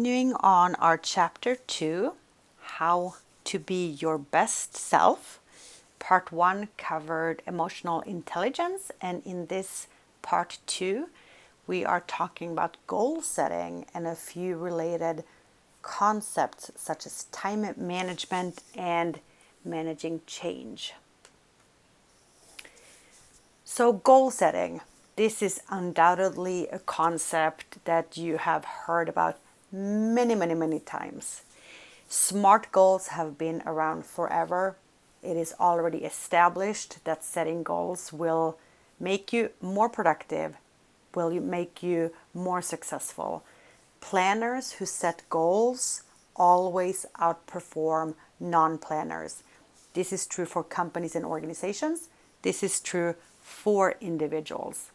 Continuing on our chapter 2, how to be your best self. Part 1 covered emotional intelligence, and in this part 2 we are talking about goal setting and a few related concepts such as time management and managing change. So goal setting, this is undoubtedly a concept that you have heard about many times. SMART goals have been around forever. It is already established that setting goals will make you more productive, will make you more successful. Planners who set goals always outperform non-planners. This is true for companies and organizations. This is true for individuals.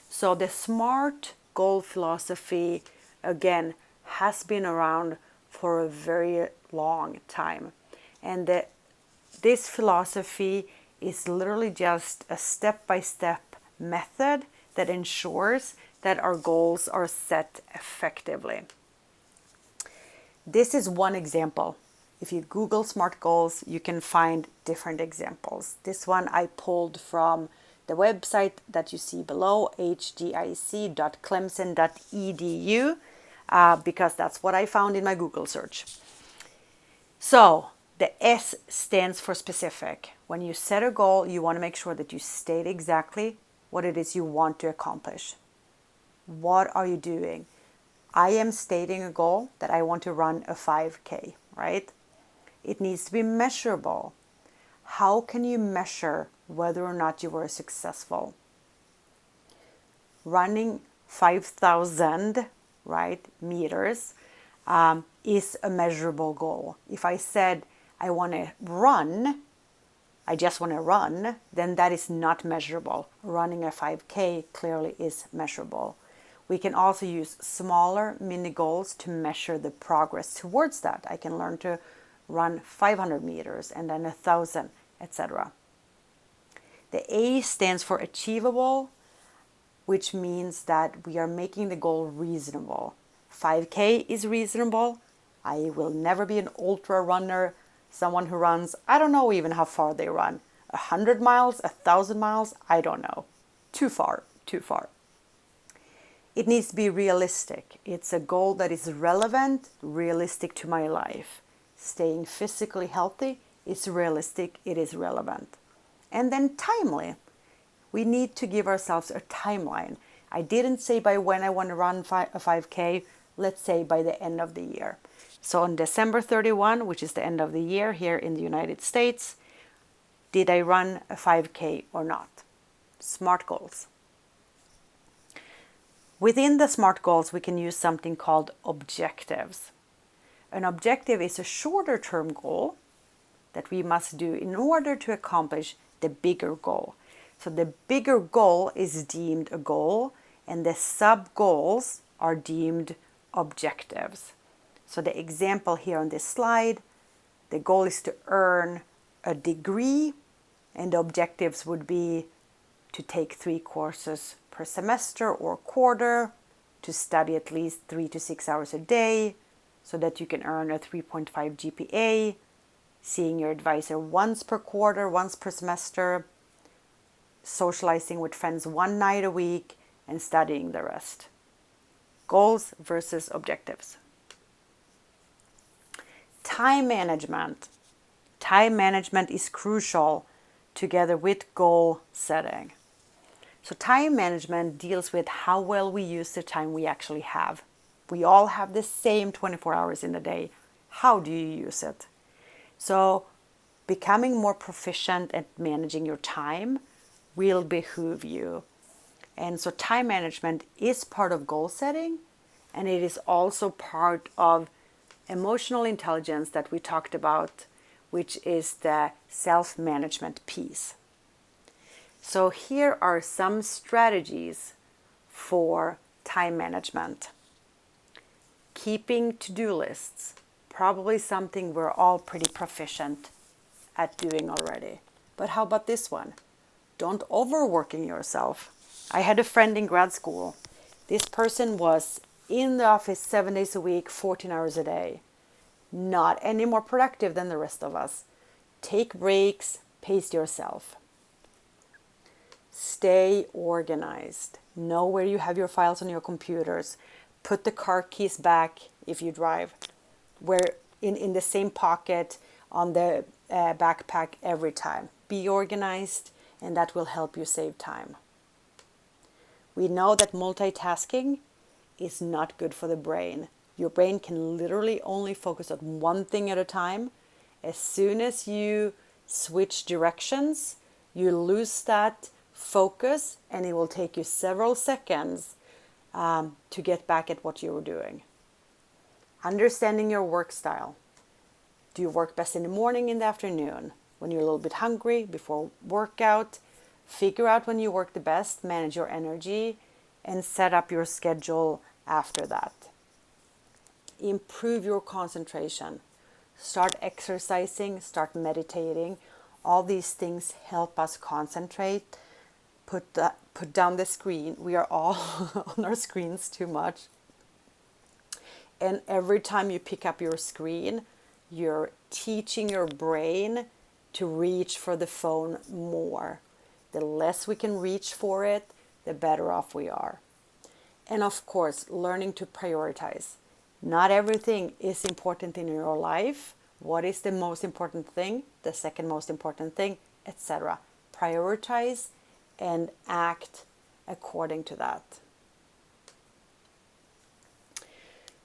So the SMART goal philosophy, again, has been around for a very long time. And this philosophy is literally just a step-by-step method that ensures that our goals are set effectively. This is one example. If you Google SMART goals, you can find different examples. This one I pulled from the website that you see below, hdic.clemson.edu, because that's what I found in my Google search. So the S stands for specific. When you set a goal, you want to make sure that you state exactly what it is you want to accomplish. What are you doing? I am stating a goal that I want to run a 5K, right? It needs to be measurable. How can you measure whether or not you were successful? Running 5,000, right, meters is a measurable goal. If I said I want to run, I just want to run, then that is not measurable. Running a 5K clearly is measurable. We can also use smaller mini goals to measure the progress towards that. I can learn to run 500 meters and then 1,000, etc. The A stands for achievable, which means that we are making the goal reasonable. 5K is reasonable. I will never be an ultra runner, someone who runs, I don't know even how far they run. 100 miles, 1,000 miles, I don't know. Too far. It needs to be realistic. It's a goal that is relevant, realistic to my life. Staying physically healthy is realistic, it is relevant. And then timely. We need to give ourselves a timeline. I didn't say by when I want to run a 5K, let's say by the end of the year. So on December 31, which is the end of the year here in the United States, did I run a 5K or not? SMART goals. Within the SMART goals, we can use something called objectives. An objective is a shorter term goal that we must do in order to accomplish the bigger goal. So the bigger goal is deemed a goal and the sub goals are deemed objectives. So the example here on this slide, the goal is to earn a degree and the objectives would be to take 3 courses per semester or quarter, to study at least 3 to 6 hours a day so that you can earn a 3.5 GPA, seeing your advisor once per quarter, once per semester, socializing with friends 1 night a week, and studying the rest. Goals versus objectives. Time management. Time management is crucial together with goal setting. So time management deals with how well we use the time we actually have. We all have the same 24 hours in a day. How do you use it? So becoming more proficient at managing your time will behoove you. And so time management is part of goal setting, and it is also part of emotional intelligence that we talked about, which is the self-management piece. So here are some strategies for time management. Keeping to-do lists, probably something we're all pretty proficient at doing already. But how about this one? Don't overworking yourself. I had a friend in grad school. This person was in the office 7 days a week, 14 hours a day. Not any more productive than the rest of us. Take breaks, pace yourself. Stay organized. Know where you have your files on your computers. Put the car keys back if you drive, where in the same pocket on the backpack every time. Be organized, and that will help you save time. We know that multitasking is not good for the brain. Your brain can literally only focus on one thing at a time. As soon as you switch directions, you lose that focus, and it will take you several seconds to get back at what you were doing. Understanding your work style. Do you work best in the morning, in the afternoon? When you're a little bit hungry, before workout? Figure out when you work the best, manage your energy, and set up your schedule after that. Improve your concentration. Start exercising, start meditating. All these things help us concentrate. Put down the screen. We are all on our screens too much. And every time you pick up your screen, you're teaching your brain to reach for the phone more. The less we can reach for it, the better off we are. And of course, learning to prioritize. Not everything is important in your life. What is the most important thing? The second most important thing, etc. Prioritize and act according to that.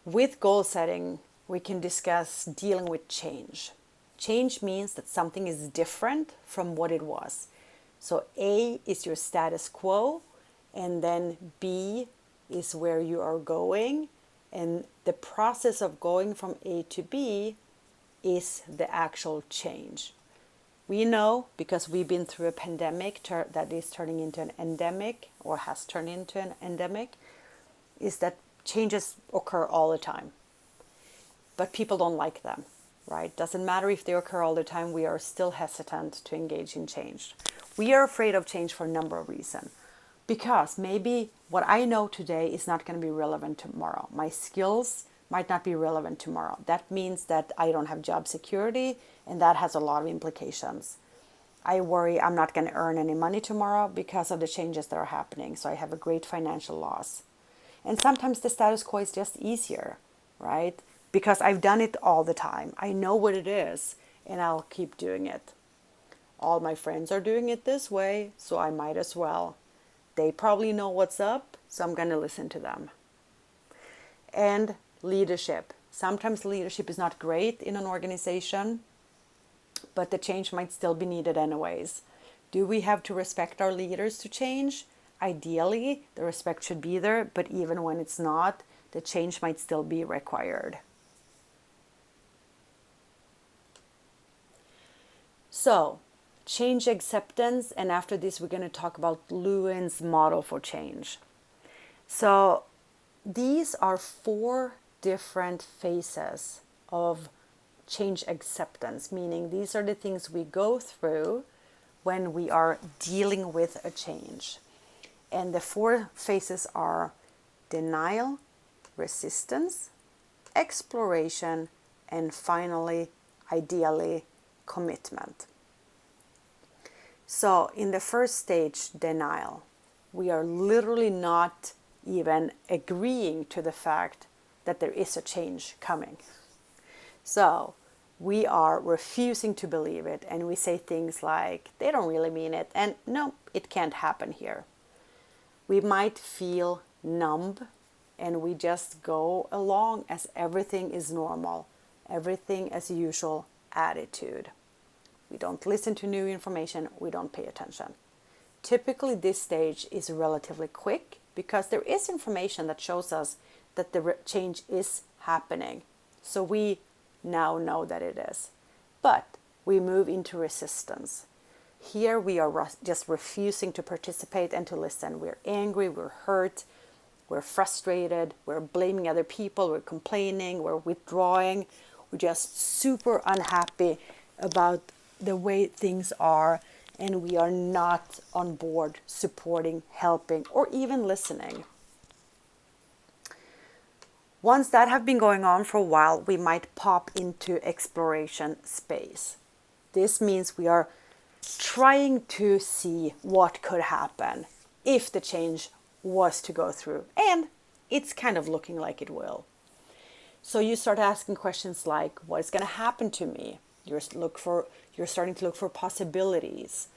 With goal setting, we can discuss dealing with change. Change means that something is different from what it was. So A is your status quo, and then B is where you are going. And the process of going from A to B is the actual change. We know, because we've been through a pandemic that is turning into an endemic, or has turned into an endemic, is that changes occur all the time. But people don't like them, right? Doesn't matter if they occur all the time, we are still hesitant to engage in change. We are afraid of change for a number of reasons. Because maybe what I know today is not going to be relevant tomorrow. My skills might not be relevant tomorrow. That means that I don't have job security, and that has a lot of implications. I worry I'm not going to earn any money tomorrow because of the changes that are happening. So I have a great financial loss. And sometimes the status quo is just easier, right? Because I've done it all the time. I know what it is, and I'll keep doing it. All my friends are doing it this way, so I might as well. They probably know what's up, so I'm going to listen to them. And leadership. Sometimes leadership is not great in an organization, but the change might still be needed anyways. Do we have to respect our leaders to change? Ideally, the respect should be there, but even when it's not, the change might still be required. So, change acceptance, and after this we're going to talk about Lewin's model for change. So, these are 4 different phases of change acceptance, meaning these are the things we go through when we are dealing with a change. And the 4 phases are denial, resistance, exploration, and finally, ideally, commitment. So in the first stage, denial, we are literally not even agreeing to the fact that there is a change coming. So we are refusing to believe it, and we say things like, they don't really mean it, and no, it can't happen here. We might feel numb, and we just go along as everything is normal, everything as usual attitude. We don't listen to new information, we don't pay attention. Typically this stage is relatively quick because there is information that shows us that the change is happening. So we now know that it is. But we move into resistance. Here we are just refusing to participate and to listen. We're angry, we're hurt, we're frustrated, we're blaming other people, we're complaining, we're withdrawing. We're just super unhappy about the way things are, and we are not on board supporting, helping, or even listening. Once that have been going on for a while, we might pop into exploration space. This means we are trying to see what could happen if the change was to go through, and it's kind of looking like it will. So you start asking questions like, what is going to happen to me? You're starting to look for possibilities,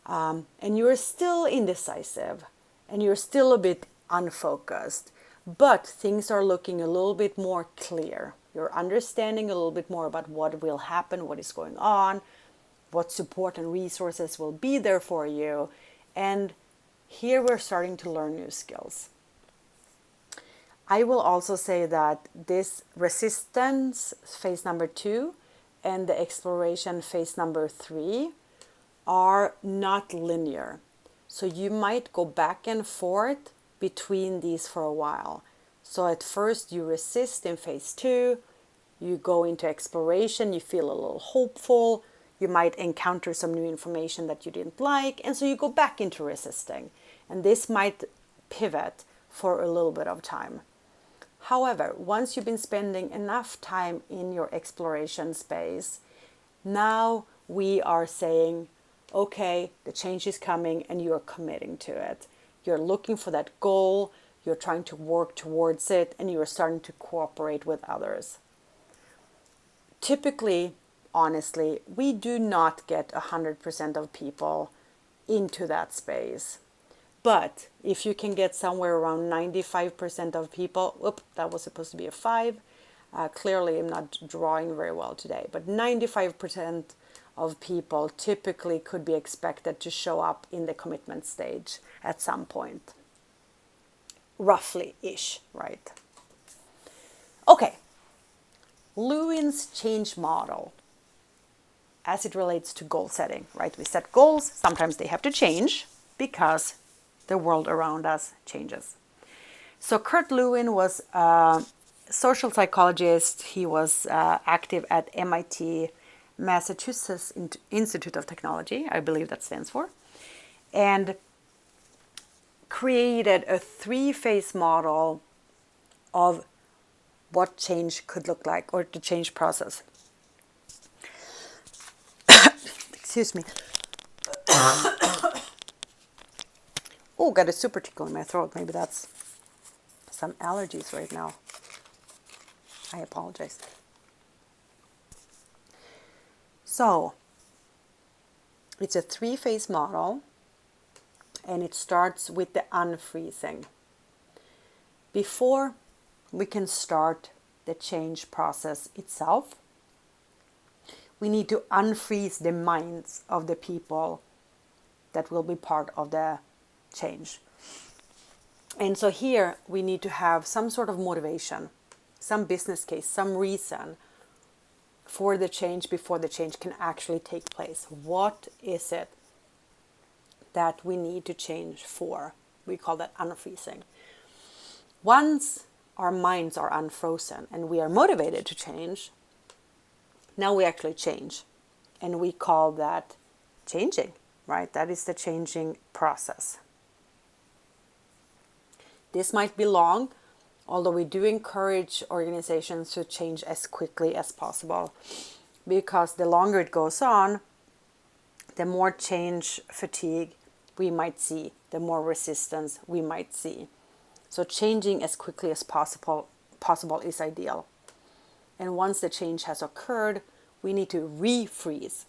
and you're still indecisive, and you're still a bit unfocused, but things are looking a little bit more clear. You're understanding a little bit more about what will happen, what is going on, what support and resources will be there for you, and here we're starting to learn new skills. I will also say that this resistance phase number 2 and the exploration phase number 3 are not linear. So you might go back and forth between these for a while. So at first you resist in phase 2, you go into exploration, you feel a little hopeful, you might encounter some new information that you didn't like, and so you go back into resisting. And this might pivot for a little bit of time. However, once you've been spending enough time in your exploration space, now we are saying, okay, the change is coming and you're committing to it. You're looking for that goal, you're trying to work towards it, and you're starting to cooperate with others. Typically, honestly, we do not get 100% of people into that space. But if you can get somewhere around 95% of people, that was supposed to be a 5. Clearly, I'm not drawing very well today. But 95% of people typically could be expected to show up in the commitment stage at some point. Roughly-ish, right? Okay. Lewin's change model as it relates to goal setting, right? We set goals. Sometimes they have to change because the world around us changes. So Kurt Lewin was a social psychologist. He was active at MIT, Massachusetts Institute of Technology, I believe that stands for, and created a 3-phase model of what change could look like, or the change process. Excuse me. Oh, got a super tickle in my throat. Maybe that's some allergies right now. I apologize. So, it's a 3-phase model, and it starts with the unfreezing. Before we can start the change process itself, we need to unfreeze the minds of the people that will be part of the change. And so here we need to have some sort of motivation, some business case, some reason for the change before the change can actually take place. What is it that we need to change for? We call that unfreezing. Once our minds are unfrozen and we are motivated to change, now we actually change. And we call that changing, right? That is the changing process. This might be long, although we do encourage organizations to change as quickly as possible, because the longer it goes on, the more change fatigue we might see, the more resistance we might see. So changing as quickly as possible is ideal. And once the change has occurred, we need to refreeze.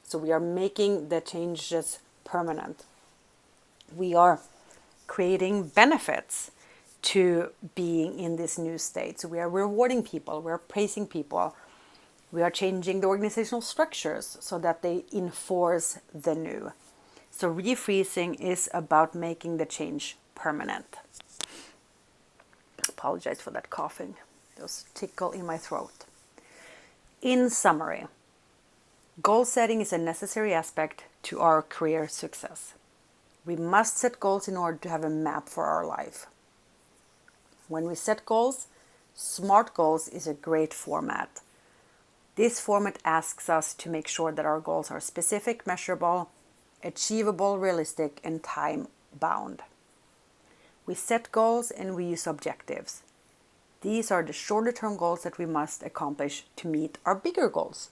So we are making the changes permanent. We are creating benefits to being in this new state. So we are rewarding people, we are praising people, we are changing the organizational structures so that they enforce the new. So refreezing is about making the change permanent. Apologize for that coughing. There was a tickle in my throat. In summary, goal setting is a necessary aspect to our career success. We must set goals in order to have a map for our life. When we set goals, SMART goals is a great format. This format asks us to make sure that our goals are specific, measurable, achievable, realistic, and time-bound. We set goals and we use objectives. These are the shorter term goals that we must accomplish to meet our bigger goals.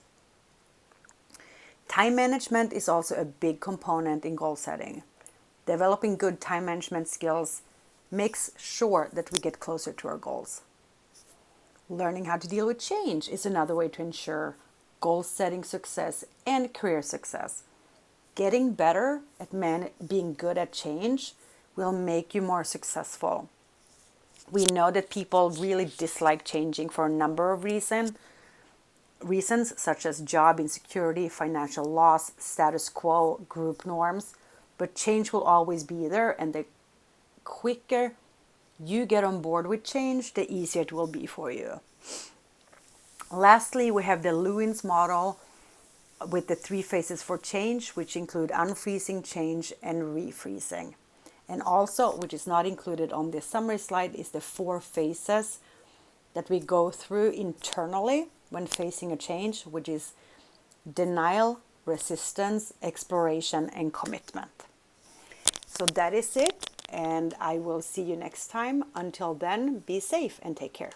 Time management is also a big component in goal setting. Developing good time management skills makes sure that we get closer to our goals. Learning how to deal with change is another way to ensure goal setting success and career success. Getting better at being good at change will make you more successful. We know that people really dislike changing for a number of reasons such as job insecurity, financial loss, status quo, group norms. But change will always be there, and the quicker you get on board with change, the easier it will be for you. Lastly, we have the Lewin's model with the 3 phases for change, which include unfreezing, change, and refreezing. And also, which is not included on this summary slide, is the 4 phases that we go through internally when facing a change, which is denial, resistance, exploration, and commitment. So that is it, and I will see you next time. Until then, be safe and take care.